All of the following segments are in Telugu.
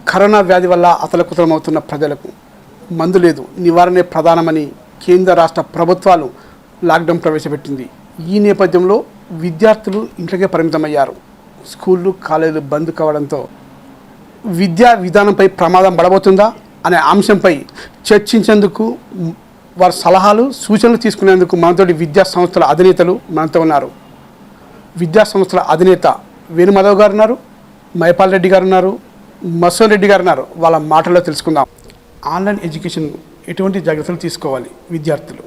కరోనా వ్యాధి వల్ల అతలకుతలమవుతున్న ప్రజలకు మందు లేదు, నివారణే ప్రధానమని కేంద్ర రాష్ట్ర ప్రభుత్వాలు లాక్డౌన్ ప్రవేశపెట్టింది. ఈ నేపథ్యంలో విద్యార్థులు ఇంట్లోకే పరిమితమయ్యారు. స్కూళ్ళు కాలేజీలు బంద్ కావడంతో విద్యా విధానంపై ప్రమాదం పడబోతుందా అనే అంశంపై చర్చించేందుకు వారి సలహాలు సూచనలు తీసుకునేందుకు మనతోటి విద్యా సంస్థల అధినేతలు మనతో ఉన్నారు. విద్యా సంస్థల అధినేత వేణుమాధవ్ గారు ఉన్నారు, మైపాల్ రెడ్డి గారు ఉన్నారు, మసూన్ రెడ్డి గారు ఉన్నారు. వాళ్ళ మాటల్లో తెలుసుకుందాం. ఆన్లైన్ ఎడ్యుకేషన్ ఎటువంటి జాగ్రత్తలు తీసుకోవాలి విద్యార్థులు?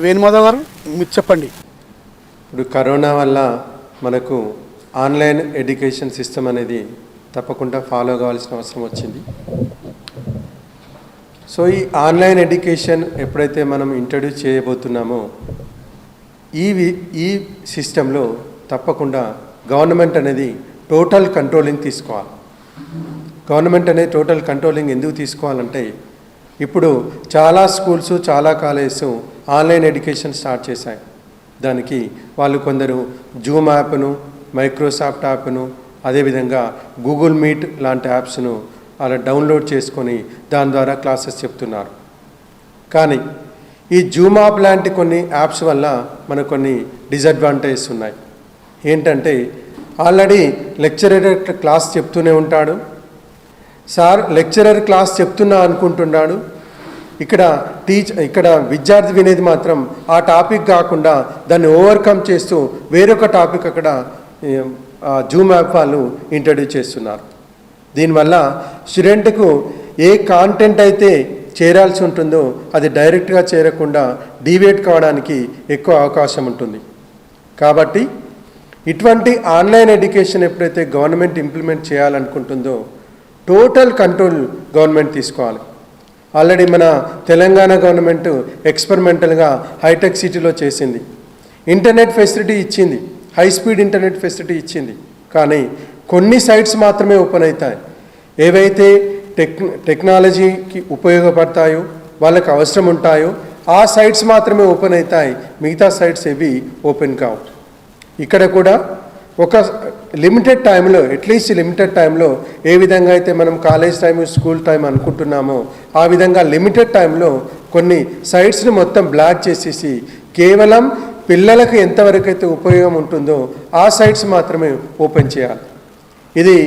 వేణుమాధవ్ గారు మీరు చెప్పండి. ఇప్పుడు కరోనా వల్ల మనకు ఆన్లైన్ ఎడ్యుకేషన్ సిస్టమ్ అనేది తప్పకుండా ఫాలో కావాల్సిన అవసరం వచ్చింది. సో ఈ ఆన్లైన్ ఎడ్యుకేషన్ ఎప్పుడైతే మనం ఇంట్రడ్యూస్ చేయబోతున్నామో ఈ సిస్టంలో తప్పకుండా గవర్నమెంట్ అనేది టోటల్ కంట్రోలింగ్ తీసుకోవాలి. గవర్నమెంట్ అనేది టోటల్ కంట్రోలింగ్ ఎందుకు తీసుకోవాలంటే ఇప్పుడు చాలా స్కూల్స్ చాలా కాలేజెస్ ఆన్లైన్ ఎడ్యుకేషన్ స్టార్ట్ చేశాయి. దానికి వాళ్ళు కొందరు జూమ్ యాప్ను, మైక్రోసాఫ్ట్ యాప్ను, అదేవిధంగా గూగుల్ మీట్ లాంటి యాప్స్ను అలా డౌన్లోడ్ చేసుకొని దాని ద్వారా క్లాసెస్ చెప్తున్నారు. కానీ ఈ జూమ్ యాప్ లాంటి కొన్ని యాప్స్ వల్ల మనకు కొన్ని డిసడ్వాంటేజెస్ ఉన్నాయి. ఏంటంటే ఆల్రెడీ లెక్చరర్ క్లాస్ చెప్తూనే ఉంటాడు, సార్ లెక్చరర్ క్లాస్ చెప్తున్నా అనుకుంటున్నాడు. ఇక్కడ విద్యార్థి వినేది మాత్రం ఆ టాపిక్ కాకుండా దాన్ని ఓవర్కమ్ చేస్తూ వేరొక టాపిక్ అక్కడ జూమ్ యాప్ వాళ్ళు ఇంట్రడ్యూస్ చేస్తున్నారు. దీనివల్ల స్టూడెంట్కు ఏ కాంటెంట్ అయితే చేరాల్సి ఉంటుందో అది డైరెక్ట్గా చేరకుండా డీవియేట్ కావడానికి ఎక్కువ అవకాశం ఉంటుంది. కాబట్టి ఇటువంటి ఆన్లైన్ ఎడ్యుకేషన్ ఎప్పుడైతే గవర్నమెంట్ ఇంప్లిమెంట్ చేయాలనుకుంటుందో టోటల్ కంట్రోల్ గవర్నమెంట్ తీసుకోవాలి. ఆల్రెడీ మన తెలంగాణ గవర్నమెంట్ ఎక్స్పెరిమెంటల్గా హైటెక్ సిటీలో చేసింది. ఇంటర్నెట్ ఫెసిలిటీ ఇచ్చింది, హై స్పీడ్ ఇంటర్నెట్ ఫెసిలిటీ ఇచ్చింది. కానీ కొన్ని సైట్స్ మాత్రమే ఓపెన్ అవుతాయి. ఏవైతే టెక్నాలజీకి ఉపయోగపడతాయో వాళ్ళకి అవసరం ఉంటాయో ఆ సైట్స్ మాత్రమే ఓపెన్ అవుతాయి, మిగతా సైట్స్ ఏవి ఓపెన్ కావు. ఇక్కడ కూడా ఒక లిమిటెడ్ టైంలో, అట్లీస్ట్ లిమిటెడ్ టైంలో ఏ విధంగా అయితే మనం కాలేజ్ టైం స్కూల్ టైం అనుకుంటున్నామో ఆ విధంగా లిమిటెడ్ టైంలో కొన్ని సైట్స్ని మొత్తం బ్లాక్ చేసేసి కేవలం పిల్లలకు ఎంతవరకు అయితే ఉపయోగం ఉంటుందో ఆ సైట్స్ మాత్రమే ఓపెన్ చేయాలి. ఇది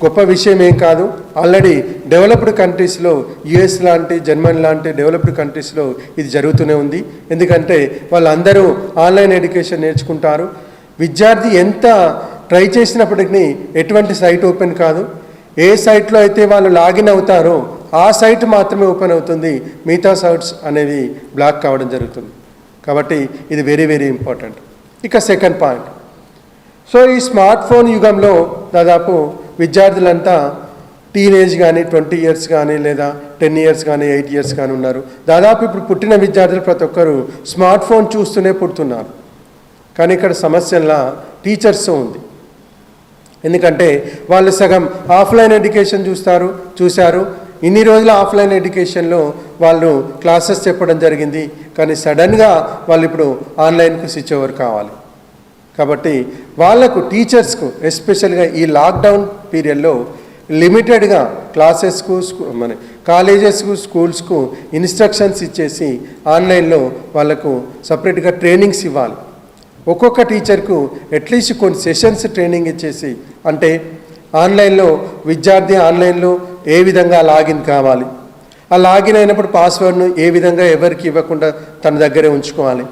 గొప్ప విషయం ఏం కాదు. ఆల్రెడీ డెవలప్డ్ కంట్రీస్లో యుఎస్ లాంటి, జర్మనీ లాంటి డెవలప్డ్ కంట్రీస్లో ఇది జరుగుతూనే ఉంది. ఎందుకంటే వాళ్ళందరూ ఆన్లైన్ ఎడ్యుకేషన్ నేర్చుకుంటారు. విద్యార్థి ఎంత ట్రై చేసినప్పటికీ ఎటువంటి సైట్ ఓపెన్ కాదు. ఏ సైట్లో అయితే వాళ్ళు లాగిన్ అవుతారో ఆ సైట్ మాత్రమే ఓపెన్ అవుతుంది, మిగతా సైట్స్ అనేవి బ్లాక్ కావడం జరుగుతుంది. కాబట్టి ఇది వెరీ వెరీ ఇంపార్టెంట్. ఇక సెకండ్ పాయింట్, సో ఈ స్మార్ట్ ఫోన్ యుగంలో దాదాపు విద్యార్థులంతా టీనేజ్ కానీ 20 years కానీ లేదా 10 years కానీ 8 years కానీ ఉన్నారు. దాదాపు ఇప్పుడు పుట్టిన విద్యార్థులు ప్రతి ఒక్కరు స్మార్ట్ ఫోన్ చూస్తూనే పుడుతున్నారు. కానీ ఇక్కడ సమస్యలా టీచర్స్ ఉంది. ఎందుకంటే వాళ్ళు సగం ఆఫ్లైన్ ఎడ్యుకేషన్ చూశారు. ఇన్ని రోజుల ఆఫ్లైన్ ఎడ్యుకేషన్లో వాళ్ళు క్లాసెస్ చెప్పడం జరిగింది. కానీ సడన్గా వాళ్ళు ఇప్పుడు ఆన్లైన్కు స్విచ్ ఓవర్ కావాలి. కాబట్టి వాళ్లకు టీచర్స్కు ఎస్పెషల్గా ఈ లాక్డౌన్ పీరియడ్లో లిమిటెడ్గా క్లాసెస్కు మన కాలేజెస్కు స్కూల్స్కు ఇన్స్ట్రక్షన్స్ ఇచ్చేసి ఆన్లైన్లో వాళ్లకు సపరేట్గా ట్రైనింగ్స్ ఇవ్వాలి. ఒక్కొక్క టీచర్కు అట్లీస్ట్ కొన్ని సెషన్స్ ట్రైనింగ్ ఇచ్చేసి, అంటే ఆన్లైన్లో విద్యార్థి ఆన్లైన్లో ఏ విధంగా లాగిన్ కావాలి, ఆ లాగిన్ అయినప్పుడు పాస్వర్డ్ను ఏ విధంగా ఎవరికి ఇవ్వకుండా తన దగ్గరే ఉంచుకోవాలి.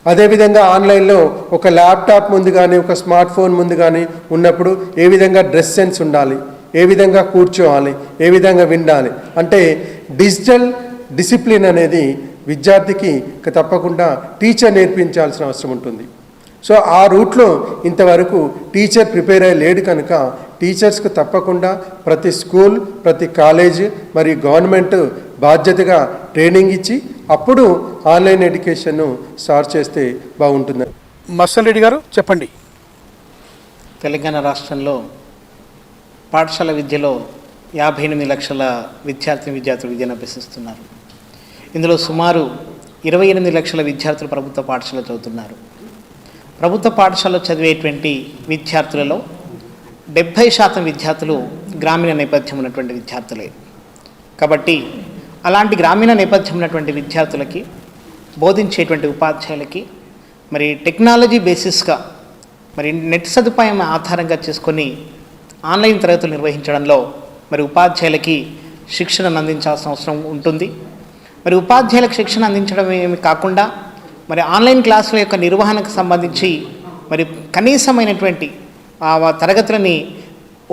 అదేవిధంగా ఆన్లైన్లో ఒక ల్యాప్టాప్ ముందు కానీ ఒక స్మార్ట్ ఫోన్ ముందు కానీ ఉన్నప్పుడు ఏ విధంగా డ్రెస్ సెన్స్ ఉండాలి, ఏ విధంగా కూర్చోవాలి, ఏ విధంగా వినాలి, అంటే డిజిటల్ డిసిప్లిన్ అనేది విద్యార్థికి తప్పకుండా టీచర్ నేర్పించాల్సిన అవసరం ఉంటుంది. సో ఆ రూట్లో ఇంతవరకు టీచర్ ప్రిపేర్ అయ్యి లేడు కనుక టీచర్స్కు తప్పకుండా ప్రతి స్కూల్, ప్రతి కాలేజ్ మరియు గవర్నమెంట్ బాధ్యతగా ట్రైనింగ్ ఇచ్చి అప్పుడు ఆన్లైన్ ఎడ్యుకేషన్ను స్టార్ట్ చేస్తే బాగుంటుంది. మసూన్ రెడ్డి గారు చెప్పండి. తెలంగాణ రాష్ట్రంలో పాఠశాల విద్యలో 58 లక్షల విద్యార్థులు విద్యను అభ్యసిస్తున్నారు. ఇందులో సుమారు 28 లక్షల విద్యార్థులు ప్రభుత్వ పాఠశాల చదువుతున్నారు. ప్రభుత్వ పాఠశాలలో చదివేటువంటి విద్యార్థులలో 70% విద్యార్థులు గ్రామీణ నేపథ్యం ఉన్నటువంటి విద్యార్థులే. కాబట్టి అలాంటి గ్రామీణ నేపథ్యం ఉన్నటువంటి విద్యార్థులకి బోధించేటువంటి ఉపాధ్యాయులకి మరి టెక్నాలజీ బేసిస్గా మరి నెట్ సదుపాయం ఆధారంగా చేసుకొని ఆన్లైన్ తరగతులు నిర్వహించడంలో మరి ఉపాధ్యాయులకి శిక్షణను అందించాల్సిన అవసరం ఉంటుంది. మరి ఉపాధ్యాయులకు శిక్షణ అందించడం ఏమి కాకుండా మరి ఆన్లైన్ క్లాసుల యొక్క నిర్వహణకు సంబంధించి మరి కనీసమైనటువంటి ఆ తరగతులని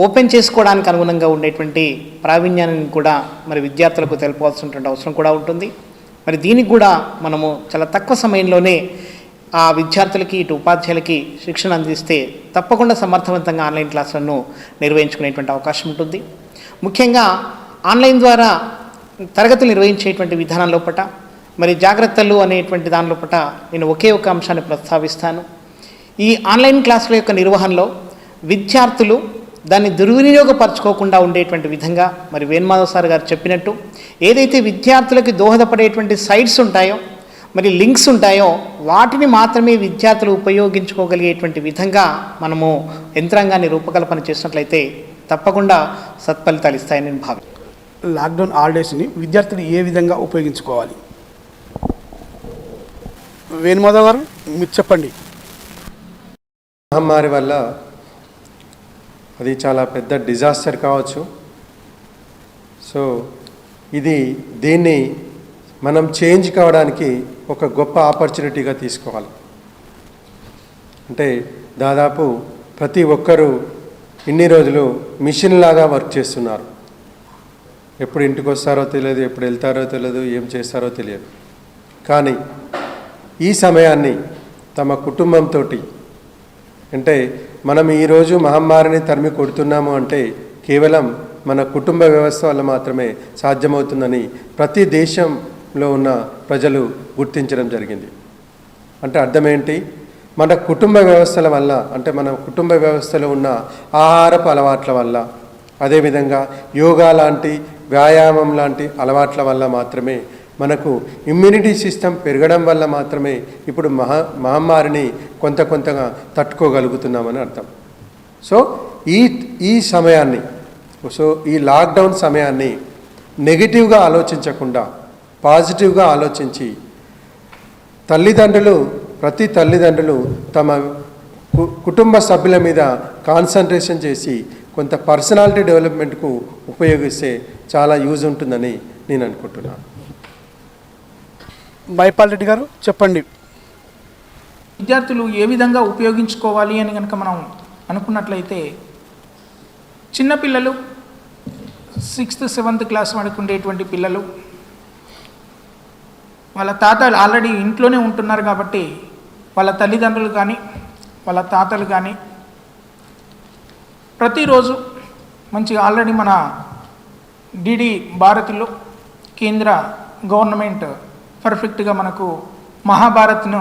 ఓపెన్ చేసుకోవడానికి అనుగుణంగా ఉండేటువంటి ప్రావీణ్యాన్ని కూడా మరి విద్యార్థులకు తెలుపవలసినటువంటి అవసరం కూడా ఉంటుంది. మరి దీనికి కూడా మనము చాలా తక్కువ సమయంలోనే ఆ విద్యార్థులకి ఇటు ఉపాధ్యాయులకి శిక్షణ అందిస్తే తప్పకుండా సమర్థవంతంగా ఆన్లైన్ క్లాసులను నిర్వహించుకునేటువంటి అవకాశం ఉంటుంది. ముఖ్యంగా ఆన్లైన్ ద్వారా తరగతులు నిర్వహించేటువంటి విధానం లోపట మరి జాగ్రత్తలు అనేటువంటి దాని లోపట నేను ఒకే ఒక అంశాన్ని ప్రస్తావిస్తాను. ఈ ఆన్లైన్ క్లాసుల యొక్క నిర్వహణలో విద్యార్థులు దాన్ని దుర్వినియోగపరచుకోకుండా ఉండేటువంటి విధంగా మరి వేణుమాధవ్ సార్ గారు చెప్పినట్టు ఏదైతే విద్యార్థులకి దోహదపడేటువంటి సైట్స్ ఉంటాయో మరి లింక్స్ ఉంటాయో వాటిని మాత్రమే విద్యార్థులు ఉపయోగించుకోగలిగేటువంటి విధంగా మనము యంత్రాంగాన్ని రూపకల్పన చేసినట్లయితే తప్పకుండా సత్ఫలితాలు ఇస్తాయని నేను భావిస్తున్నాను. లాక్డౌన్ హాలిడేస్ని విద్యార్థులు ఏ విధంగా ఉపయోగించుకోవాలి? వేణుమాధవ్ గారు మీరు చెప్పండి. మహమ్మారి వల్ల అది చాలా పెద్ద డిజాస్టర్ కావచ్చు. సో దీన్ని మనం చేంజ్ కావడానికి ఒక గొప్ప ఆపర్చునిటీగా తీసుకోవాలి. అంటే దాదాపు ప్రతి ఒక్కరూ ఇన్ని రోజులు మిషన్ లాగా వర్క్ చేస్తున్నారు. ఎప్పుడు ఇంటికి వస్తారో తెలియదు, ఎప్పుడు వెళ్తారో తెలియదు, ఏం చేస్తారో తెలియదు. కానీ ఈ సమయాన్ని తమ కుటుంబంతో, అంటే మనం ఈరోజు మహమ్మారిని తరిమి కొడుతున్నాము అంటే కేవలం మన కుటుంబ వ్యవస్థ వల్ల మాత్రమే సాధ్యమవుతుందని ప్రతి దేశంలో ఉన్న ప్రజలు గుర్తించడం జరిగింది. అంటే అర్థమేంటి? మన కుటుంబ వ్యవస్థల వల్ల, అంటే మన కుటుంబ వ్యవస్థలో ఉన్న ఆహారపు అలవాట్ల వల్ల, అదేవిధంగా యోగా లాంటి వ్యాయామం లాంటి అలవాట్ల వల్ల మాత్రమే మనకు ఇమ్యూనిటీ సిస్టమ్ పెరగడం వల్ల మాత్రమే ఇప్పుడు మహమ్మారిని కొంతగా తట్టుకోగలుగుతున్నామని అర్థం. సో ఈ సమయాన్ని, ఈ లాక్డౌన్ సమయాన్ని నెగిటివ్గా ఆలోచించకుండా పాజిటివ్గా ఆలోచించి ప్రతి తల్లిదండ్రులు తమ కుటుంబ సభ్యుల మీద కాన్సన్ట్రేషన్ చేసి కొంత పర్సనాలిటీ డెవలప్మెంట్కు ఉపయోగిస్తే చాలా యూజ్ ఉంటుందని నేను అనుకుంటున్నాను. మైపాల్ రెడ్డి గారు చెప్పండి. విద్యార్థులు ఏ విధంగా ఉపయోగించుకోవాలి అని కనుక మనం అనుకున్నట్లయితే, చిన్నపిల్లలు 6th 7th క్లాస్ వరకు ఉండేటువంటి పిల్లలు వాళ్ళ తాతలు ఆల్రెడీ ఇంట్లోనే ఉంటున్నారు కాబట్టి వాళ్ళ తల్లిదండ్రులు కానీ వాళ్ళ తాతలు కానీ ప్రతిరోజు మంచిగా ఆల్రెడీ మన డిడి భారతిలో కేంద్ర గవర్నమెంట్ పర్ఫెక్ట్గా మనకు మహాభారత్ను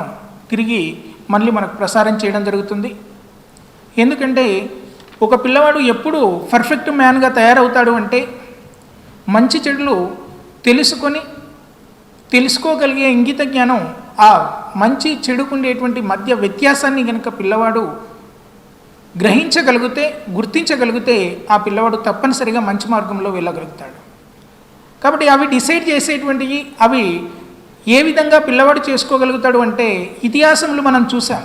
తిరిగి మళ్ళీ మనకు ప్రసారం చేయడం జరుగుతుంది. ఎందుకంటే ఒక పిల్లవాడు ఎప్పుడు పర్ఫెక్ట్ మ్యాన్గా తయారవుతాడు అంటే మంచి చెడులు తెలుసుకోగలిగే ఇంగిత జ్ఞానం, ఆ మంచి చెడుకుండేటువంటి మధ్య వ్యత్యాసాన్ని కనుక పిల్లవాడు గుర్తించగలిగితే ఆ పిల్లవాడు తప్పనిసరిగా మంచి మార్గంలో వెళ్ళగలుగుతాడు. కాబట్టి అవి డిసైడ్ చేసేటువంటివి అవి ఏ విధంగా పిల్లవాడు చేసుకోగలుగుతాడు అంటే, ఇతిహాసంలో మనం చూసాం.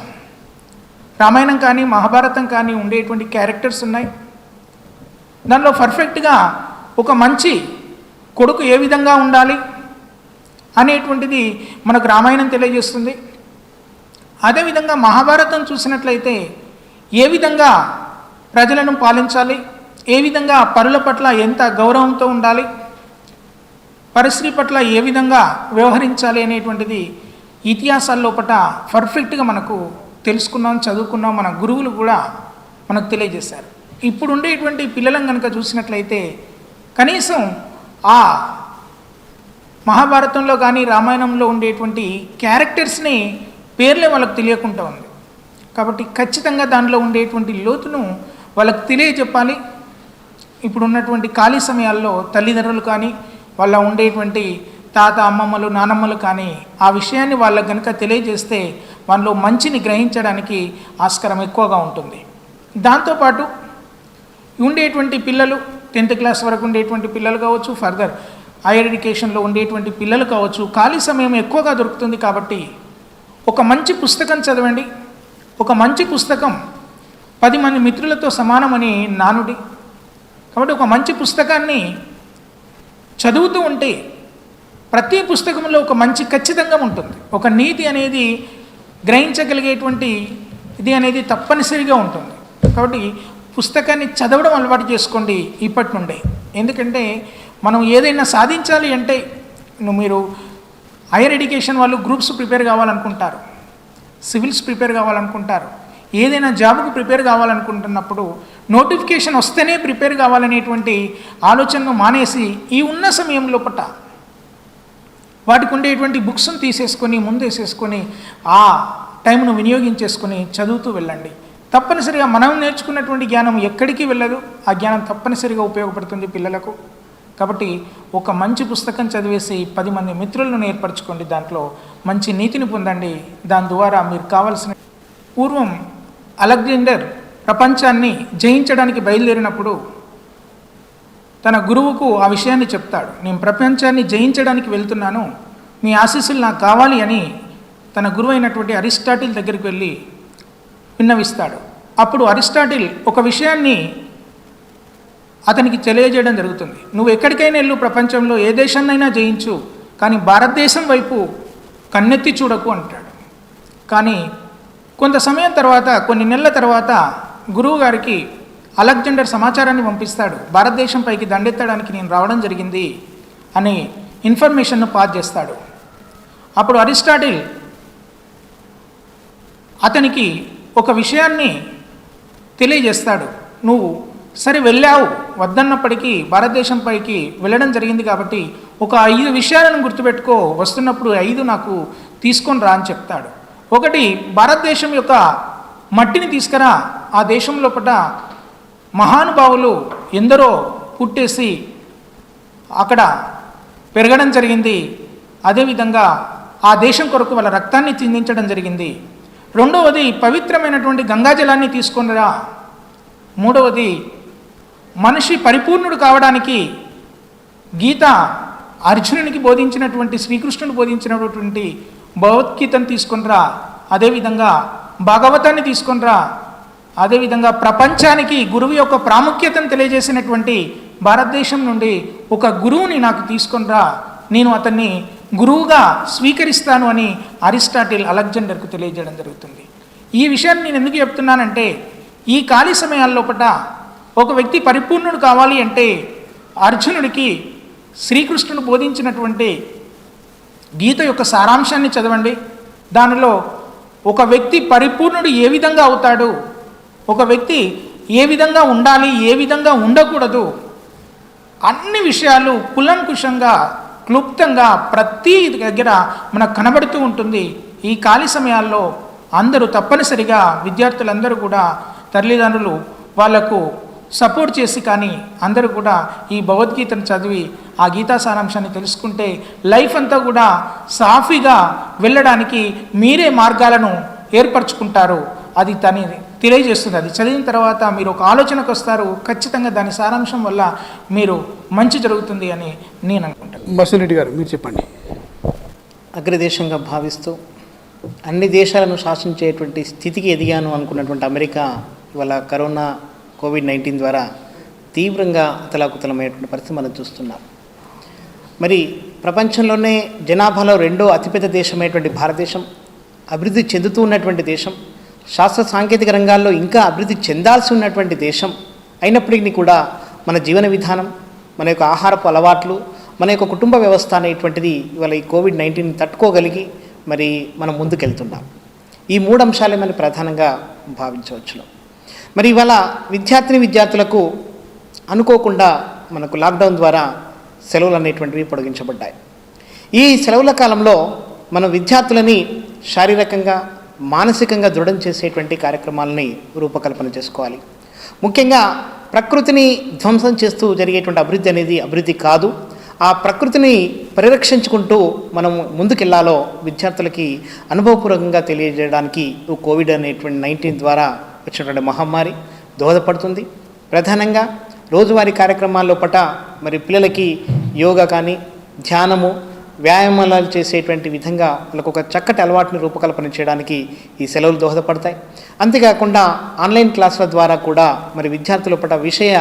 రామాయణం కానీ మహాభారతం కానీ ఉండేటువంటి క్యారెక్టర్స్ ఉన్నాయి. దానిలో పర్ఫెక్ట్గా ఒక మంచి కొడుకు ఏ విధంగా ఉండాలి అనేటువంటిది మనకు రామాయణం తెలియజేస్తుంది. అదేవిధంగా మహాభారతం చూసినట్లయితే ఏ విధంగా ప్రజలను పాలించాలి, ఏ విధంగా పరుల పట్ల ఎంత గౌరవంతో ఉండాలి, పరిస్థితి పట్ల ఏ విధంగా వ్యవహరించాలి అనేటువంటిది ఇతిహాసాల్లోపట పర్ఫెక్ట్గా మనకు తెలుసుకున్నాం, చదువుకున్నాం. మన గురువులు కూడా మనకు తెలియజేశారు. ఇప్పుడు ఉండేటువంటి పిల్లలను కనుక చూసినట్లయితే కనీసం ఆ మహాభారతంలో కానీ రామాయణంలో ఉండేటువంటి క్యారెక్టర్స్ని పేర్లే వాళ్ళకు తెలియకుండా ఉంది. కాబట్టి ఖచ్చితంగా దానిలో ఉండేటువంటి లోతును వాళ్ళకు తెలియజెప్పాలి. ఇప్పుడు ఉన్నటువంటి ఖాళీ సమయాల్లో తల్లిదండ్రులు కానీ వాళ్ళ ఉండేటువంటి తాత అమ్మమ్మలు నానమ్మలు కానీ ఆ విషయాన్ని వాళ్ళకు కనుక తెలియజేస్తే వాళ్ళలో మంచిని గ్రహించడానికి ఆస్కారం ఎక్కువగా ఉంటుంది. దాంతోపాటు ఉండేటువంటి పిల్లలు 10th క్లాస్ వరకు ఉండేటువంటి పిల్లలు కావచ్చు, ఫర్దర్ హైయర్ ఎడ్యుకేషన్లో ఉండేటువంటి పిల్లలు కావచ్చు, ఖాళీ సమయం ఎక్కువగా దొరుకుతుంది కాబట్టి ఒక మంచి పుస్తకం చదవండి. ఒక మంచి పుస్తకం 10 మంది మిత్రులతో సమానమని నానుడి. కాబట్టి ఒక మంచి పుస్తకాన్ని చదువుతూ ఉంటే ప్రతి పుస్తకంలో ఒక మంచి ఖచ్చితంగా ఉంటుంది. ఒక నీతి అనేది గ్రహించగలిగేటువంటి ఇది అనేది తప్పనిసరిగా ఉంటుంది. కాబట్టి పుస్తకాన్ని చదవడం అలవాటు చేసుకోండి ఇప్పటి నుండే. ఎందుకంటే మనం ఏదైనా సాధించాలి అంటే మీరు హైయర్ ఎడ్యుకేషన్ వాళ్ళు గ్రూప్స్ ప్రిపేర్ కావాలనుకుంటారు, సివిల్స్ ప్రిపేర్ కావాలనుకుంటారు, ఏదైనా జాబ్కు ప్రిపేర్ కావాలనుకుంటున్నప్పుడు నోటిఫికేషన్ వస్తేనే ప్రిపేర్ కావాలనేటువంటి ఆలోచనను మానేసి ఈ ఉన్న సమయం లోపల వాటికి ఉండేటువంటి బుక్స్ను తీసేసుకొని ముందేసేసుకొని ఆ టైంను వినియోగించేసుకొని చదువుతూ వెళ్ళండి. తప్పనిసరిగా మనం నేర్చుకున్నటువంటి జ్ఞానం ఎక్కడికి వెళ్ళదు. ఆ జ్ఞానం తప్పనిసరిగా ఉపయోగపడుతుంది పిల్లలకు. కాబట్టి ఒక మంచి పుస్తకం చదివేసి 10 మంది మిత్రులను ఏర్పరచుకోండి. దాంట్లో మంచి నీతిని పొందండి. దాని ద్వారా మీరు కావాల్సిన పూర్వం అలెగ్జాండర్ ప్రపంచాన్ని జయించడానికి బయలుదేరినప్పుడు తన గురువుకు ఆ విషయాన్ని చెప్తాడు. నేను ప్రపంచాన్ని జయించడానికి వెళ్తున్నాను, మీ ఆశీస్సులు నాకు కావాలి అని తన గురువు అయినటువంటి అరిస్టాటిల్ దగ్గరికి వెళ్ళి విన్నవిస్తాడు. అప్పుడు అరిస్టాటిల్ ఒక విషయాన్ని అతనికి తెలియజేయడం జరుగుతుంది. నువ్వు ఎక్కడికైనా వెళ్ళు, ప్రపంచంలో ఏ దేశాన్నైనా జయించు, కానీ భారతదేశం వైపు కన్నెత్తి చూడకు అంటాడు. కానీ కొంత సమయం తర్వాత, కొన్ని నెలల తర్వాత గురువు గారికి అలెగ్జాండర్ సమాచారాన్ని పంపిస్తాడు. భారతదేశం పైకి దండెత్తడానికి నేను రావడం జరిగింది అని ఇన్ఫర్మేషన్ను పాస్ చేస్తాడు. అప్పుడు అరిస్టాటిల్ అతనికి ఒక విషయాన్ని తెలియజేస్తాడు. నువ్వు సరే వెళ్ళావు, వద్దన్నప్పటికీ భారతదేశం పైకి వెళ్ళడం జరిగింది కాబట్టి ఒక 5 విషయాలను గుర్తుపెట్టుకో, వస్తున్నప్పుడు 5 నాకు తీసుకొని రా అని చెప్తాడు. ఒకటి, భారతదేశం యొక్క మట్టిని తీసుకురా. ఆ దేశం లోపల మహానుభావులు ఎందరో పుట్టేసి అక్కడ పెరగడం జరిగింది. అదేవిధంగా ఆ దేశం కొరకు వాళ్ళ రక్తాన్ని చిందించడం జరిగింది. రెండవది, పవిత్రమైనటువంటి గంగాజలాన్ని తీసుకొనిరా. మూడవది, మనిషి పరిపూర్ణుడు కావడానికి గీత అర్జునునికి బోధించినటువంటి, శ్రీకృష్ణుడు బోధించినటువంటి భగవద్గీతను తీసుకొనిరా. అదేవిధంగా భాగవతాన్ని తీసుకొనిరా. అదేవిధంగా ప్రపంచానికి గురువు యొక్క ప్రాముఖ్యతను తెలియజేసినటువంటి భారతదేశం నుండి ఒక గురువుని నాకు తీసుకొనిరా, నేను అతన్ని గురువుగా స్వీకరిస్తాను అని అరిస్టాటిల్ అలెగ్జాండర్కు తెలియజేయడం జరుగుతుంది. ఈ విషయాన్ని నేను ఎందుకు చెప్తున్నానంటే, ఈ ఖాళీ సమయాల్లోపట ఒక వ్యక్తి పరిపూర్ణుడు కావాలి అంటే అర్జునుడికి శ్రీకృష్ణుడు బోధించినటువంటి గీత యొక్క సారాంశాన్ని చదవండి. దానిలో ఒక వ్యక్తి పరిపూర్ణుడు ఏ విధంగా అవుతాడు, ఒక వ్యక్తి ఏ విధంగా ఉండాలి, ఏ విధంగా ఉండకూడదు, అన్ని విషయాలు కులంకుశంగా క్లుప్తంగా ప్రతి దగ్గర మనకు కనబడుతూ ఉంటుంది. ఈ ఖాళీ సమయాల్లో అందరూ తప్పనిసరిగా, విద్యార్థులందరూ కూడా తల్లిదండ్రులు వాళ్లకు సపోర్ట్ చేసి కానీ అందరూ కూడా ఈ భగవద్గీతను చదివి ఆ గీతా సారాంశాన్ని తెలుసుకుంటే లైఫ్ అంతా కూడా సాఫీగా వెళ్ళడానికి మీరే మార్గాలను ఏర్పరచుకుంటారు. అది తని తెలియజేస్తుంది. అది చదివిన తర్వాత మీరు ఒక ఆలోచనకు వస్తారు. ఖచ్చితంగా దాని సారాంశం వల్ల మీరు మంచి జరుగుతుంది అని నేను అనుకుంటాను. మసూల్ రెడ్డి గారు, మీరు చెప్పండి. అగ్రదేశంగా భావిస్తూ అన్ని దేశాలను శాసించేటువంటి స్థితికి ఎదిగాను అనుకున్నటువంటి అమెరికా ఇవాళ కరోనా కోవిడ్-19 ద్వారా తీవ్రంగా అతలాకుతలమైనటువంటి పరిస్థితి మనం చూస్తున్నాం. మరి ప్రపంచంలోనే జనాభాలో 2వ అతిపెద్ద దేశమైనటువంటి భారతదేశం, అభివృద్ధి చెందుతూ ఉన్నటువంటి దేశం, శాస్త్ర సాంకేతిక రంగాల్లో ఇంకా అభివృద్ధి చెందాల్సి ఉన్నటువంటి దేశం అయినప్పటికీ కూడా మన జీవన విధానం, మన యొక్క ఆహారపు అలవాట్లు, మన యొక్క కుటుంబ వ్యవస్థ అనేటువంటిది ఇవాళ ఈ కోవిడ్-19 తట్టుకోగలిగి మరి మనం ముందుకెళ్తున్నాం. ఈ 3 అంశాలే మనం ప్రధానంగా భావించవచ్చును. మరి ఇవాళ విద్యార్థులకు అనుకోకుండా మనకు లాక్డౌన్ ద్వారా సెలవులు అనేటువంటివి పొడిగించబడ్డాయి. ఈ సెలవుల కాలంలో మనం విద్యార్థులని శారీరకంగా మానసికంగా దృఢం చేసేటువంటి కార్యక్రమాలని రూపకల్పన చేసుకోవాలి. ముఖ్యంగా ప్రకృతిని ధ్వంసం చేస్తూ జరిగేటువంటి అభివృద్ధి అనేది అభివృద్ధి కాదు. ఆ ప్రకృతిని పరిరక్షించుకుంటూ మనం ముందుకెళ్లాలో విద్యార్థులకి అనుభవపూర్వకంగా తెలియజేయడానికి కోవిడ్ అనేటువంటి 19 ద్వారా వచ్చినటువంటి మహమ్మారి దోహదపడుతుంది. ప్రధానంగా రోజువారీ కార్యక్రమాల్లో మరి పిల్లలకి యోగా కానీ, ధ్యానము, వ్యాయామాలు చేసేటువంటి విధంగా వాళ్ళకు ఒక చక్కటి అలవాటుని రూపకల్పన చేయడానికి ఈ సెలవులు దోహదపడతాయి. అంతేకాకుండా ఆన్లైన్ క్లాసుల ద్వారా కూడా మరి విద్యార్థుల విషయ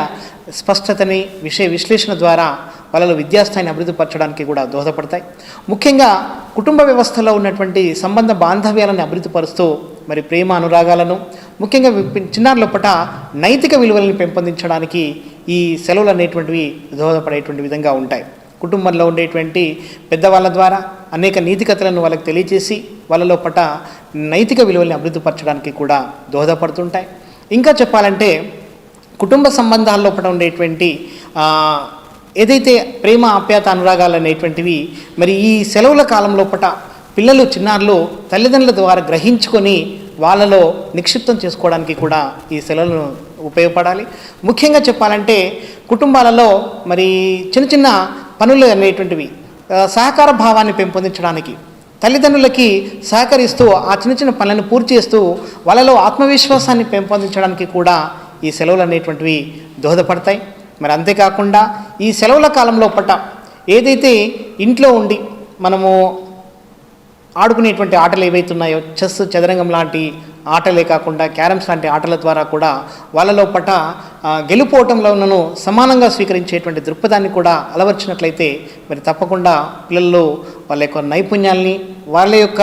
స్పష్టతని, విషయ విశ్లేషణ ద్వారా వాళ్ళలో విద్యాస్థాయిని అభివృద్ధిపరచడానికి కూడా దోహదపడతాయి. ముఖ్యంగా కుటుంబ వ్యవస్థలో ఉన్నటువంటి సంబంధ బాంధవ్యాలను అభివృద్ధిపరుస్తూ మరి ప్రేమ అనురాగాలను, ముఖ్యంగా చిన్నారుల నైతిక విలువలను పెంపొందించడానికి ఈ సెలవులు అనేటువంటివి దోహదపడేటువంటి విధంగా ఉంటాయి. కుటుంబంలో ఉండేటువంటి పెద్దవాళ్ళ ద్వారా అనేక నీతికథలను వాళ్ళకి తెలియజేసి వాళ్ళలో నైతిక విలువల్ని అభివృద్ధిపరచడానికి కూడా దోహదపడుతుంటాయి. ఇంకా చెప్పాలంటే కుటుంబ సంబంధాల్లో ఉండేటువంటి ఏదైతే ప్రేమ, ఆప్యాయత, అనురాగాలు అనేటువంటివి మరి ఈ సెలవుల కాలంలో పిల్లలు, చిన్నారులు తల్లిదండ్రుల ద్వారా గ్రహించుకొని వాళ్ళలో నిక్షిప్తం చేసుకోవడానికి కూడా ఈ సెలవులను ఉపయోగపడాలి. ముఖ్యంగా చెప్పాలంటే కుటుంబాలలో మరి చిన్న చిన్న పనులు అనేటువంటివి సహకార భావాన్ని పెంపొందించడానికి, తల్లిదండ్రులకి సహకరిస్తూ ఆ చిన్న చిన్న పనులను పూర్తి చేస్తూ వాళ్ళలో ఆత్మవిశ్వాసాన్ని పెంపొందించడానికి కూడా ఈ సెలవులు అనేటువంటివి దోహదపడతాయి. మరి అంతేకాకుండా ఈ సెలవుల కాలంలో ఏదైతే ఇంట్లో ఉండి మనము ఆడుకునేటువంటి ఆటలు ఏవైతే ఉన్నాయో, చెస్, చదరంగం లాంటి ఆటలే కాకుండా క్యారమ్స్ లాంటి ఆటల ద్వారా కూడా వాళ్ళలో గెలుపోవటంలోనూ సమానంగా స్వీకరించేటువంటి దృక్పథాన్ని కూడా అలవర్చినట్లయితే మరి తప్పకుండా పిల్లలు వాళ్ళ యొక్క నైపుణ్యాల్ని, వాళ్ళ యొక్క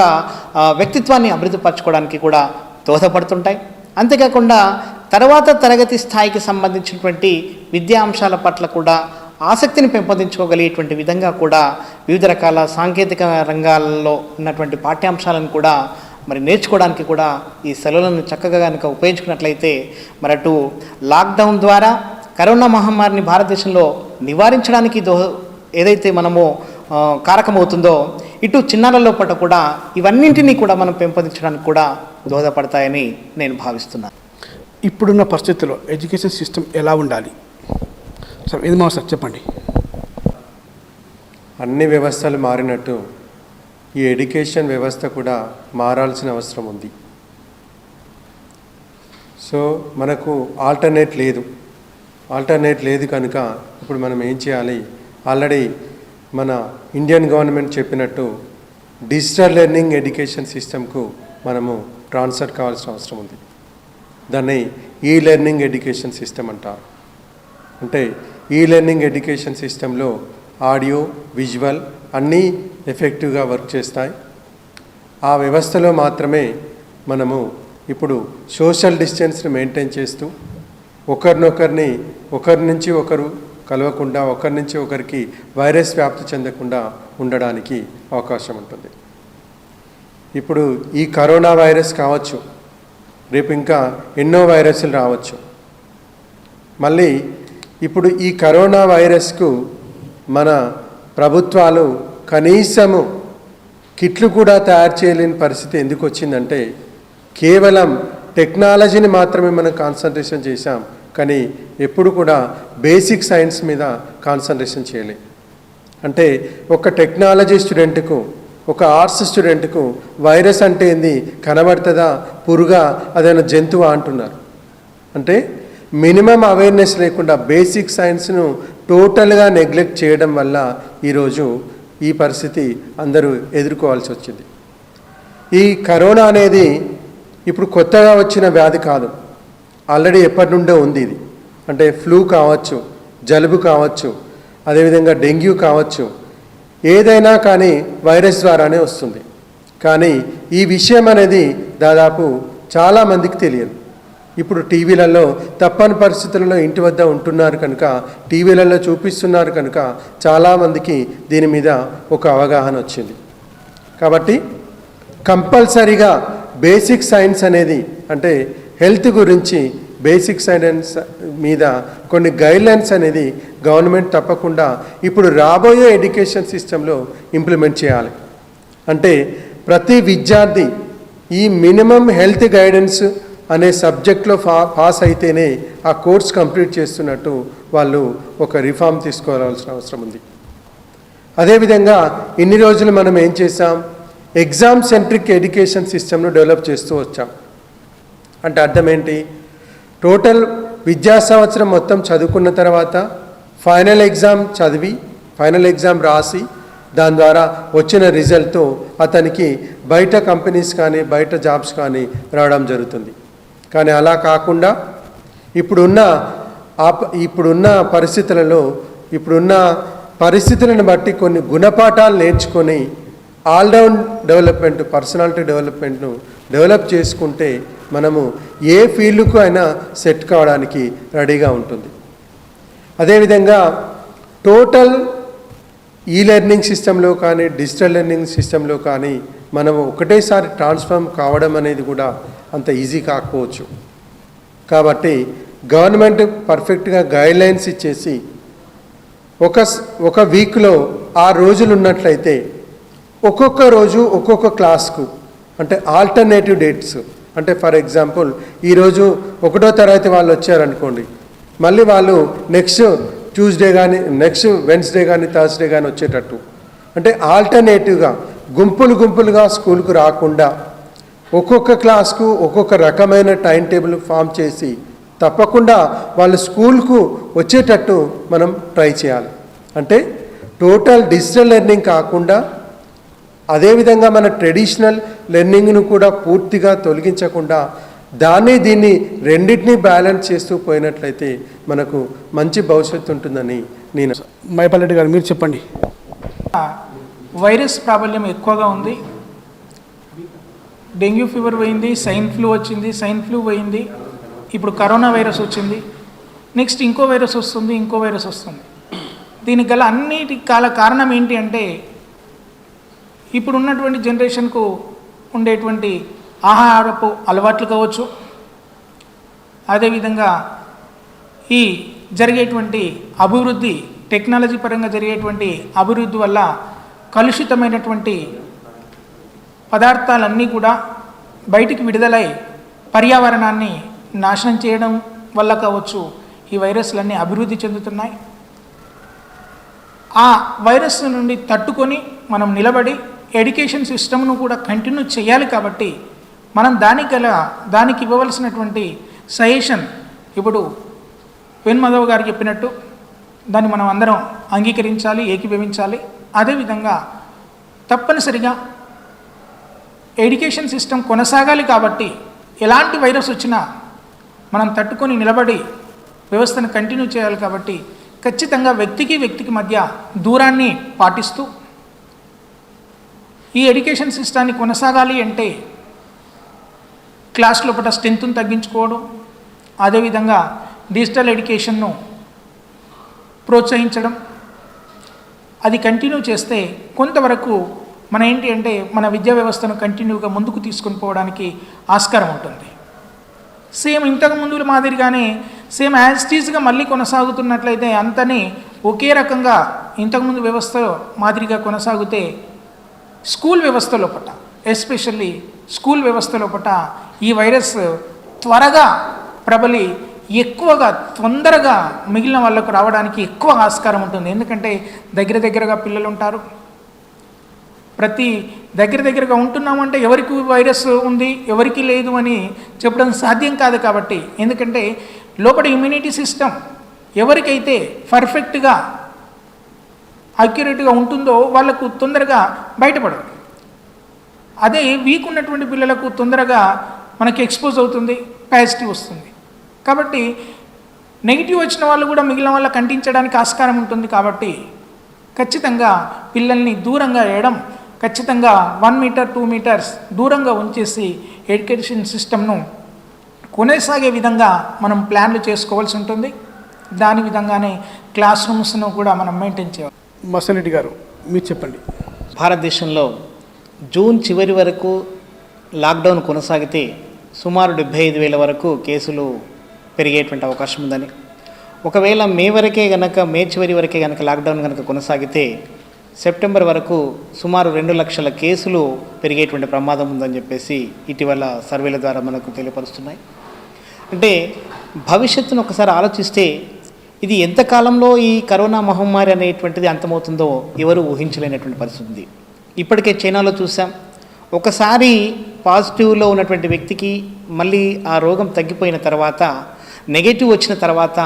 వ్యక్తిత్వాన్ని అభివృద్ధిపరచుకోవడానికి కూడా దోహదపడుతుంటాయి. అంతేకాకుండా తర్వాత తరగతి స్థాయికి సంబంధించినటువంటి విద్యా అంశాల పట్ల కూడా ఆసక్తిని పెంపొందించుకోగలిగేటువంటి విధంగా కూడా వివిధ రకాల సాంకేతిక రంగాల్లో ఉన్నటువంటి పాఠ్యాంశాలను కూడా మరి నేర్చుకోవడానికి కూడా ఈ సెలవులను చక్కగా కనుక ఉపయోగించుకున్నట్లయితే మరి అటు లాక్డౌన్ ద్వారా కరోనా మహమ్మారిని భారతదేశంలో నివారించడానికి ఏదైతే మనము కారకమవుతుందో, ఇటు చిన్నారుల కూడా ఇవన్నింటినీ కూడా మనం పెంపొందించడానికి కూడా దోహదపడతాయని నేను భావిస్తున్నాను. ఇప్పుడున్న పరిస్థితుల్లో ఎడ్యుకేషన్ సిస్టమ్ ఎలా ఉండాలి సార్? ఇది మా సార్ చెప్పండి. అన్ని వ్యవస్థలు మారినట్టు ఈ ఎడ్యుకేషన్ వ్యవస్థ కూడా మారాల్సిన అవసరం ఉంది. సో మనకు ఆల్టర్నేట్ లేదు కనుక ఇప్పుడు మనం ఏం చేయాలి? ఆల్రెడీ మన ఇండియన్ గవర్నమెంట్ చెప్పినట్టు డిజిటల్ లెర్నింగ్ ఎడ్యుకేషన్ సిస్టమ్కు మనము ట్రాన్స్ఫర్ కావాల్సిన అవసరం ఉంది. దాన్ని ఈ లెర్నింగ్ ఎడ్యుకేషన్ సిస్టమ్ అంటారు. అంటే ఈ లెర్నింగ్ ఎడ్యుకేషన్ సిస్టంలో ఆడియో, విజువల్ అన్నీ ఎఫెక్టివ్గా వర్క్ చేస్తాయి. ఆ వ్యవస్థలో మాత్రమే మనము ఇప్పుడు సోషల్ డిస్టెన్స్ని మెయింటైన్ చేస్తూ ఒకరి నుంచి ఒకరు కలవకుండా, ఒకరి నుంచి ఒకరికి వైరస్ వ్యాప్తి చెందకుండా ఉండడానికి అవకాశం ఉంటుంది. ఇప్పుడు ఈ కరోనా వైరస్ కావచ్చు, రేపు ఇంకా ఎన్నో వైరస్లు రావచ్చు. మళ్ళీ ఇప్పుడు ఈ కరోనా వైరస్కు మన ప్రభుత్వాలు కనీసము కిట్లు కూడా తయారు చేయలేని పరిస్థితి ఎందుకు వచ్చిందంటే, కేవలం టెక్నాలజీని మాత్రమే మనం కాన్సన్ట్రేషన్ చేశాం, కానీ ఎప్పుడు కూడా బేసిక్ సైన్స్ మీద కాన్సన్ట్రేషన్ చేయలేం. అంటే ఒక టెక్నాలజీ స్టూడెంట్కు, ఒక ఆర్ట్స్ స్టూడెంట్కు వైరస్ అంటే ఏంది కనబడుతుందా, పురుగా, అదైనా జంతువా అంటున్నారు. అంటే మినిమం అవేర్నెస్ లేకుండా బేసిక్ సైన్స్ను టోటల్గా నెగ్లెక్ట్ చేయడం వల్ల ఈరోజు ఈ పరిస్థితి అందరూ ఎదుర్కోవాల్సి వచ్చింది. ఈ కరోనా అనేది ఇప్పుడు కొత్తగా వచ్చిన వ్యాధి కాదు, ఆల్రెడీ ఎప్పటి నుండో ఉంది. ఇది అంటే ఫ్లూ కావచ్చు, జలుబు కావచ్చు, అదేవిధంగా డెంగ్యూ కావచ్చు, ఏదైనా కానీ వైరస్ ద్వారానే వస్తుంది. కానీ ఈ విషయం అనేది దాదాపు చాలామందికి తెలియదు. ఇప్పుడు టీవీలలో తప్పని పరిస్థితులలో ఇంటి వద్ద ఉంటున్నారు కనుక, టీవీలలో చూపిస్తున్నారు కనుక చాలామందికి దీని మీద ఒక అవగాహన వచ్చింది. కాబట్టి కంపల్సరీగా బేసిక్ సైన్స్ అనేది, అంటే హెల్త్ గురించి బేసిక్ సైన్స్ మీద కొన్ని గైడ్లైన్స్ అనేది గవర్నమెంట్ తప్పకుండా ఇప్పుడు రాబోయే ఎడ్యుకేషన్ సిస్టంలో ఇంప్లిమెంట్ చేయాలి. అంటే ప్రతి విద్యార్థి ఈ మినిమం హెల్త్ గైడెన్స్ అనే సబ్జెక్ట్లో పాస్ అయితేనే ఆ కోర్స్ కంప్లీట్ చేస్తున్నట్టు వాళ్ళు ఒక రిఫార్మ్ తీసుకోవాల్సిన అవసరం ఉంది. అదేవిధంగా ఇన్ని రోజులు మనం ఏం చేసాం, ఎగ్జామ్ సెంట్రిక్ ఎడ్యుకేషన్ సిస్టమ్ను డెవలప్ చేస్తూ వచ్చాం. అంటే అర్థం ఏంటి, టోటల్ విద్యా సంవత్సరం మొత్తం చదువుకున్న తర్వాత ఫైనల్ ఎగ్జామ్ చదివి ఫైనల్ ఎగ్జామ్ రాసి దాని ద్వారా వచ్చిన రిజల్ట్తో అతనికి బయట కంపెనీస్ కానీ బయట జాబ్స్ కానీ రావడం జరుగుతుంది. కానీ అలా కాకుండా ఇప్పుడున్న పరిస్థితులను బట్టి కొన్ని గుణపాఠాలు నేర్చుకొని ఆల్రౌండ్ డెవలప్మెంట్, పర్సనాలిటీ డెవలప్మెంట్ను డెవలప్ చేసుకుంటే మనము ఏ ఫీల్డ్కు అయినా సెట్ కావడానికి రెడీగా ఉంటుంది. అదేవిధంగా టోటల్ లెర్నింగ్ సిస్టంలో కానీ డిజిటల్ లెర్నింగ్ సిస్టంలో కానీ మనము ఒకటేసారి ట్రాన్స్ఫార్మ్ కావడం అనేది కూడా అంత ఈజీ కాకపోవచ్చు. కాబట్టి గవర్నమెంట్ పర్ఫెక్ట్గా గైడ్లైన్స్ ఇచ్చేసి ఒక వీక్లో 6 రోజులు ఉన్నట్లయితే ఒక్కొక్క రోజు ఒక్కొక్క క్లాస్కు అంటే ఆల్టర్నేటివ్ డేట్స్, అంటే ఫర్ ఎగ్జాంపుల్ ఈరోజు 1వ తరగతి వాళ్ళు వచ్చారనుకోండి, మళ్ళీ వాళ్ళు నెక్స్ట్ ట్యూస్డే కానీ నెక్స్ట్ వెన్స్డే కానీ థర్స్డే కానీ వచ్చేటట్టు, అంటే ఆల్టర్నేటివ్గా గుంపులుగా స్కూల్కు రాకుండా ఒక్కొక్క క్లాస్కు ఒక్కొక్క రకమైన టైం టేబుల్ ఫామ్ చేసి తప్పకుండా వాళ్ళు స్కూల్కు వచ్చేటట్టు మనం ట్రై చేయాలి. అంటే టోటల్ డిజిటల్ లెర్నింగ్ కాకుండా అదేవిధంగా మన ట్రెడిషనల్ లెర్నింగ్ను కూడా పూర్తిగా తొలగించకుండా దీన్ని రెండింటినీ బ్యాలెన్స్ చేస్తూ పోయినట్లయితే మనకు మంచి భవిష్యత్తు ఉంటుందని నేను. మైపాల్ రెడ్డి గారు మీరు చెప్పండి. వైరస్ ప్రాబల్యం ఎక్కువగా ఉంది. డెంగ్యూ ఫీవర్ పోయింది, స్వైన్ ఫ్లూ వచ్చింది, స్వైన్ ఫ్లూ పోయింది, ఇప్పుడు కరోనా వైరస్ వచ్చింది, నెక్స్ట్ ఇంకో వైరస్ వస్తుంది. దీనికి గల అన్నిటి కారణం ఏంటి అంటే ఇప్పుడు ఉన్నటువంటి జనరేషన్కు ఉండేటువంటి ఆహారపు అలవాట్లు కావచ్చు, అదేవిధంగా ఈ జరిగేటువంటి అభివృద్ధి, టెక్నాలజీ పరంగా జరిగేటువంటి అభివృద్ధి వల్ల కలుషితమైనటువంటి పదార్థాలన్నీ కూడా బయటికి విడుదలై పర్యావరణాన్ని నాశనం చేయడం వల్ల కావచ్చు ఈ వైరస్లన్నీ అభివృద్ధి చెందుతున్నాయి. ఆ వైరస్ నుండి తట్టుకొని మనం నిలబడి ఎడ్యుకేషన్ సిస్టమ్ను కూడా కంటిన్యూ చేయాలి. కాబట్టి మనం దానికి ఇవ్వవలసినటువంటి సజెషన్ ఇప్పుడు వెన్ మాధవ్ గారు చెప్పినట్టు దాన్ని మనం అందరం అంగీకరించాలి, ఏకీభవించాలి. అదేవిధంగా తప్పనిసరిగా ఎడ్యుకేషన్ సిస్టమ్ కొనసాగాలి. కాబట్టి ఎలాంటి వైరస్ వచ్చినా మనం తట్టుకొని నిలబడి వ్యవస్థను కంటిన్యూ చేయాలి. కాబట్టి ఖచ్చితంగా వ్యక్తికి మధ్య దూరాన్ని పాటిస్తూ ఈ ఎడ్యుకేషన్ సిస్టాన్ని కొనసాగాలి అంటే క్లాస్ లోపల స్ట్రెంత్ను తగ్గించుకోవడం, అదేవిధంగా డిజిటల్ ఎడ్యుకేషన్ను ప్రోత్సహించడం, అది కంటిన్యూ చేస్తే కొంతవరకు మన విద్యా వ్యవస్థను కంటిన్యూగా ముందుకు తీసుకొని పోవడానికి ఆస్కారం ఉంటుంది. సేమ్ ఇంతకు ముందు మాదిరిగానే సేమ్ యాజ్ టీజ్గా మళ్ళీ కొనసాగుతున్నట్లయితే అంతనే ఒకే రకంగా ఇంతకుముందు వ్యవస్థ మాదిరిగా కొనసాగితే స్కూల్ వ్యవస్థ లోపల, ఎస్పెషల్లీ స్కూల్ వ్యవస్థ లోపల ఈ వైరస్ త్వరగా ప్రబలి తొందరగా మిగిలిన వాళ్ళకు రావడానికి ఎక్కువ ఆస్కారం ఉంటుంది. ఎందుకంటే దగ్గరగా పిల్లలు ఉంటారు. ప్రతి దగ్గరగా ఉంటున్నామంటే ఎవరికి వైరస్ ఉంది ఎవరికి లేదు అని చెప్పడం సాధ్యం కాదు. కాబట్టి ఎందుకంటే లోపల ఇమ్యూనిటీ సిస్టమ్ ఎవరికైతే పర్ఫెక్ట్గా అక్యురేట్గా ఉంటుందో వాళ్ళకు తొందరగా బయటపడదు. అదే వీక్ ఉన్నటువంటి పిల్లలకు తొందరగా మనకి ఎక్స్పోజ్ అవుతుంది, పాజిటివ్ వస్తుంది. కాబట్టి నెగిటివ్ వచ్చిన వాళ్ళు కూడా మిగిలిన వాళ్ళకి అంటించడానికి ఆస్కారం ఉంటుంది. కాబట్టి ఖచ్చితంగా పిల్లల్ని దూరంగా వేయడం, ఖచ్చితంగా 1 మీటర్ 2 మీటర్స్ దూరంగా ఉంచేసి ఎడ్యుకేషన్ సిస్టమ్ను కొనసాగే విధంగా మనం ప్లాన్లు చేసుకోవాల్సి ఉంటుంది. దాని విధంగానే క్లాస్ రూమ్స్ను కూడా మనం మెయింటైన్ చేయాలి. మసన్ రెడ్డి గారు మీరు చెప్పండి. భారతదేశంలో జూన్ చివరి వరకు లాక్డౌన్ కొనసాగితే సుమారు 75,000 వరకు కేసులు పెరిగేటువంటి అవకాశం ఉందని, ఒకవేళ మే చివరి వరకే కనుక లాక్డౌన్ కనుక కొనసాగితే సెప్టెంబర్ వరకు సుమారు 2 లక్షల కేసులు పెరిగేటువంటి ప్రమాదం ఉందని చెప్పేసి ఇటీవల సర్వేల ద్వారా మనకు తెలియపరుస్తున్నాయి. అంటే భవిష్యత్తును ఒకసారి ఆలోచిస్తే ఇది ఎంతకాలంలో ఈ కరోనా మహమ్మారి అనేటువంటిది అంతమవుతుందో ఎవరు ఊహించలేనటువంటి పరిస్థితి ఉంది. ఇప్పటికే చైనాలో చూసాం, ఒకసారి పాజిటివ్లో ఉన్నటువంటి వ్యక్తికి మళ్ళీ ఆ రోగం తగ్గిపోయిన తర్వాత, నెగటివ్ వచ్చిన తర్వాత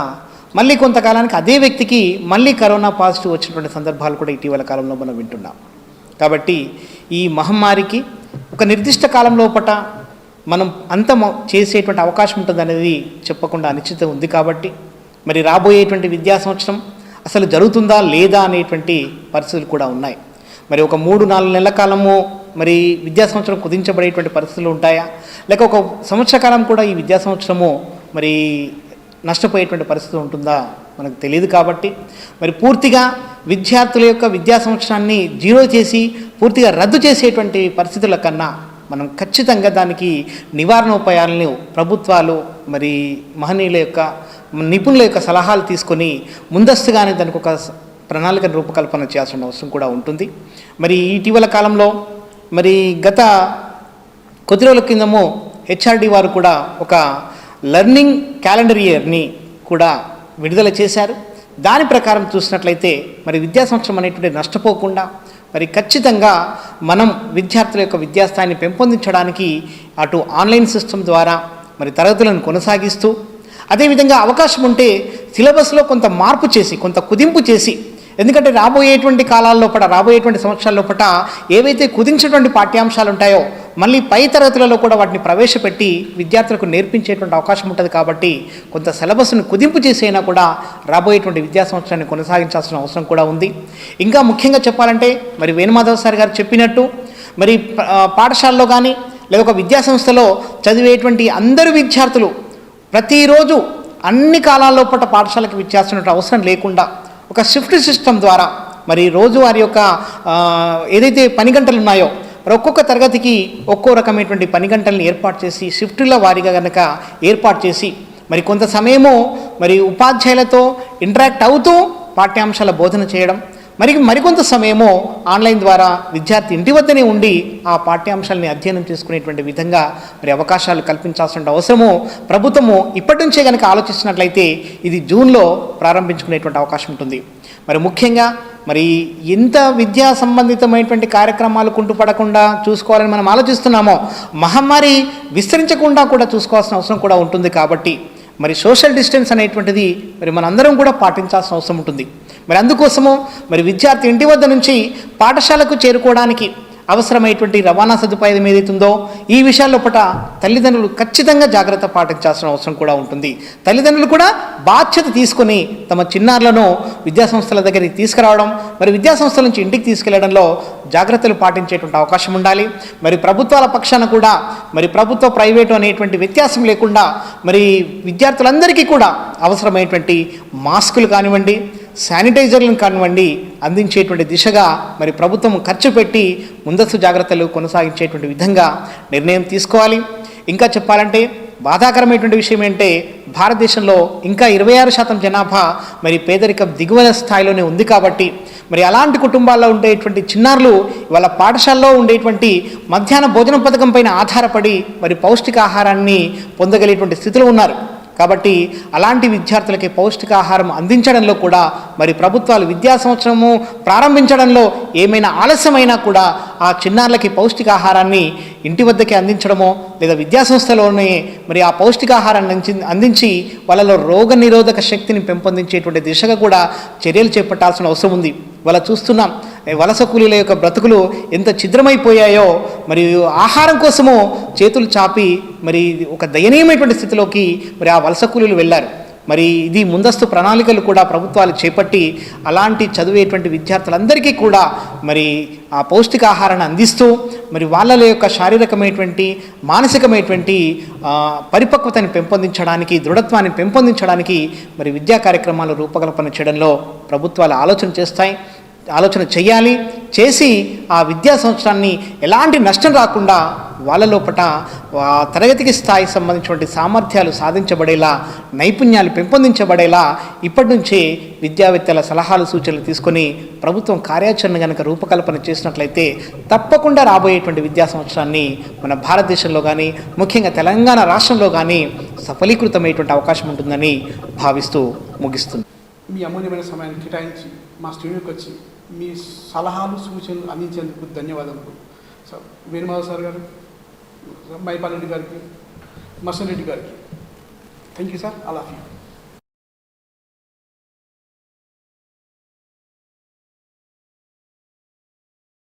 మళ్ళీ కొంతకాలానికి అదే వ్యక్తికి మళ్ళీ కరోనా పాజిటివ్ వచ్చినటువంటి సందర్భాలు కూడా ఇటీవల కాలంలో మనం వింటున్నాం. కాబట్టి ఈ మహమ్మారికి ఒక నిర్దిష్ట కాలం లోపట మనం అంతం చేసేటువంటి అవకాశం ఉంటుంది అనేది చెప్పకుండా అనిశ్చిత ఉంది. కాబట్టి మరి రాబోయేటువంటి విద్యా సంవత్సరం అసలు జరుగుతుందా లేదా అనేటువంటి పరిస్థితులు కూడా ఉన్నాయి. మరి ఒక 3-4 నెలల కాలము మరి విద్యా సంవత్సరం కుదించబడేటువంటి పరిస్థితులు ఉంటాయా, లేక ఒక సంవత్సర కాలం కూడా ఈ విద్యా సంవత్సరము మరి నష్టపోయేటువంటి పరిస్థితి ఉంటుందా మనకు తెలియదు. కాబట్టి మరి పూర్తిగా విద్యార్థుల యొక్క విద్యా సంవత్సరాన్ని జీరో చేసి పూర్తిగా రద్దు చేసేటువంటి పరిస్థితుల కన్నా మనం ఖచ్చితంగా దానికి నివారణ ఉపాయాలను ప్రభుత్వాలు మరి మహనీయుల యొక్క నిపుణుల యొక్క సలహాలు తీసుకొని ముందస్తుగానే దానికి ఒక ప్రణాళికను రూపకల్పన చేయాల్సిన అవసరం కూడా ఉంటుంది. మరి ఇటీవల కాలంలో మరి గత కొద్ది రోజుల కిందము హెచ్ఆర్డి వారు కూడా ఒక లెర్నింగ్ క్యాలెండర్ ఇయర్ని కూడా విడుదల చేశారు. దాని ప్రకారం చూసినట్లయితే మరి విద్యా సంవత్సరం అనేటువంటి నష్టపోకుండా మరి ఖచ్చితంగా మనం విద్యార్థుల యొక్క విద్యాస్థాయిని పెంపొందించడానికి అటు ఆన్లైన్ సిస్టమ్ ద్వారా మరి తరగతులను కొనసాగిస్తూ, అదేవిధంగా అవకాశం ఉంటే సిలబస్లో కొంత మార్పు చేసి, కొంత కుదింపు చేసి, ఎందుకంటే రాబోయేటువంటి కాలాల్లోపట, రాబోయేటువంటి సంవత్సరాల్లోపట ఏవైతే కుదించినటువంటి పాఠ్యాంశాలు ఉంటాయో మళ్ళీ పై తరగతులలో కూడా వాటిని ప్రవేశపెట్టి విద్యార్థులకు నేర్పించేటువంటి అవకాశం ఉంటుంది. కాబట్టి కొంత సిలబస్ను కుదింపు చేసైనా కూడా రాబోయేటువంటి విద్యా సంవత్సరాన్ని కొనసాగించాల్సిన అవసరం కూడా ఉంది. ఇంకా ముఖ్యంగా చెప్పాలంటే మరి వేణుమాధవ్ సార్ గారు చెప్పినట్టు మరి పాఠశాలలో కానీ లేదా ఒక విద్యా సంస్థలో చదివేటువంటి అందరు విద్యార్థులు ప్రతిరోజు అన్ని కాలాల్లోపట పాఠశాలకు విచ్చేస్తున్న అవసరం లేకుండా ఒక షిఫ్ట్ సిస్టమ్ ద్వారా మరి రోజు వారి యొక్క ఏదైతే పని గంటలు ఉన్నాయో మరి ఒక్కొక్క తరగతికి ఒక్కో రకమైనటువంటి పని గంటలను ఏర్పాటు చేసి షిఫ్టుల వారీగా కనుక ఏర్పాటు చేసి మరి కొంత సమయము మరి ఉపాధ్యాయులతో ఇంటరాక్ట్ అవుతూ పాఠ్యాంశాల బోధన చేయడం, మరికొంత సమయము ఆన్లైన్ ద్వారా విద్యార్థి ఇంటి వద్దనే ఉండి ఆ పాఠ్యాంశాలని అధ్యయనం చేసుకునేటువంటి విధంగా మరి అవకాశాలు కల్పించాల్సిన అవసరము ప్రభుత్వము ఇప్పటి నుంచే కనుక ఆలోచిస్తున్నట్లయితే ఇది జూన్లో ప్రారంభించుకునేటువంటి అవకాశం ఉంటుంది. మరి ముఖ్యంగా మరి ఎంత విద్యా సంబంధితమైనటువంటి కార్యక్రమాలు కుంటుపడకుండా చూసుకోవాలని మనం ఆలోచిస్తున్నామో మహమ్మారి విస్తరించకుండా కూడా చూసుకోవాల్సిన అవసరం కూడా ఉంటుంది. కాబట్టి మరి సోషల్ డిస్టెన్స్ అనేటువంటిది మరి మనందరం కూడా పాటించాల్సిన అవసరం ఉంటుంది. మరి అందుకోసము మరి విద్యార్థి ఇంటి వద్ద నుంచి పాఠశాలకు చేరుకోవడానికి అవసరమైనటువంటి రవాణా సదుపాయం ఏదైతుందో ఈ విషయాల్లోపట తల్లిదండ్రులు ఖచ్చితంగా జాగ్రత్త పాటించాల్సిన అవసరం కూడా ఉంటుంది. తల్లిదండ్రులు కూడా బాధ్యత తీసుకొని తమ చిన్నారులను విద్యాసంస్థల దగ్గరికి తీసుకురావడం, మరి విద్యాసంస్థల నుంచి ఇంటికి తీసుకెళ్లడంలో జాగ్రత్తలు పాటించేటువంటి అవకాశం ఉండాలి. మరి ప్రభుత్వాల పక్షాన కూడా మరి ప్రభుత్వ ప్రైవేటు అనేటువంటి వ్యత్యాసం లేకుండా మరి విద్యార్థులందరికీ కూడా అవసరమైనటువంటి మాస్కులు కానివ్వండి, శానిటైజర్లను కానివ్వండి అందించేటువంటి దిశగా మరి ప్రభుత్వం ఖర్చు పెట్టి ముందస్తు జాగ్రత్తలు కొనసాగించేటువంటి విధంగా నిర్ణయం తీసుకోవాలి. ఇంకా చెప్పాలంటే బాధాకరమైనటువంటి విషయం ఏంటంటే భారతదేశంలో ఇంకా 26% జనాభా మరి పేదరికం దిగువ స్థాయిలోనే ఉంది. కాబట్టి మరి అలాంటి కుటుంబాల్లో ఉండేటువంటి చిన్నారులు వాళ్ళ పాఠశాలలో ఉండేటువంటి మధ్యాహ్న భోజన పథకం పైన ఆధారపడి మరి పౌష్టికాహారాన్ని పొందగలిగేటువంటి స్థితిలో ఉన్నారు. కాబట్టి అలాంటి విద్యార్థులకి పౌష్టికాహారం అందించడంలో కూడా మరి ప్రభుత్వాలు విద్యా సంవత్సరము ప్రారంభించడంలో ఏమైనా ఆలస్యమైనా కూడా ఆ చిన్నారులకి పౌష్టికాహారాన్ని ఇంటి వద్దకే అందించడమో లేదా విద్యాసంస్థలోనే మరి ఆ పౌష్టికాహారాన్ని అందించి వాళ్ళలో రోగ నిరోధక శక్తిని పెంపొందించేటువంటి దిశగా కూడా చర్యలు చేపట్టాల్సిన అవసరం ఉంది. వాళ్ళ చూస్తున్నాం వలస కూలీల యొక్క బ్రతుకులు ఎంత ఛిద్రమైపోయాయో, మరి ఆహారం కోసము చేతులు చాపి మరి ఒక దయనీయమైనటువంటి స్థితిలోకి మరి ఆ వలస కూలీలు వెళ్ళారు. మరి ఇది ముందస్తు ప్రణాళికలు కూడా ప్రభుత్వాలు చేపట్టి అలాంటి చదివేటువంటి విద్యార్థులందరికీ కూడా మరి ఆ పౌష్టికాహారాన్ని అందిస్తూ మరి వాళ్ళ యొక్క శారీరకమైనటువంటి మానసికమైనటువంటి పరిపక్వతని పెంపొందించడానికి, దృఢత్వాన్ని పెంపొందించడానికి మరి విద్యా కార్యక్రమాలు రూపకల్పన చేయడంలో ప్రభుత్వాలు ఆలోచన చేయాలి. చేసి ఆ విద్యా సంవత్సరాన్ని ఎలాంటి నష్టం రాకుండా వాళ్ళ లోపట తరగతికి స్థాయికి సంబంధించినటువంటి సామర్థ్యాలు సాధించబడేలా, నైపుణ్యాలు పెంపొందించబడేలా ఇప్పటి నుంచే విద్యావేత్తల సలహాలు సూచనలు తీసుకొని ప్రభుత్వం కార్యాచరణ కనుక రూపకల్పన చేసినట్లయితే తప్పకుండా రాబోయేటువంటి విద్యా సంవత్సరాన్ని మన భారతదేశంలో కానీ ముఖ్యంగా తెలంగాణ రాష్ట్రంలో కానీ సఫలీకృతమైనటువంటి అవకాశం ఉంటుందని భావిస్తూ ముగిస్తుంది. మీ అమూల్యమైన సమయాన్ని కేటాయించి మా స్టూడియోకి వచ్చి మీ సలహాలు సూచనలు అందించేందుకు ధన్యవాదములు సార్. వేణుమాధవ్ సార్ గారు, మైపాల్ రెడ్డి గారికి, మసన్ రెడ్డి గారికి thank you sir. I love you.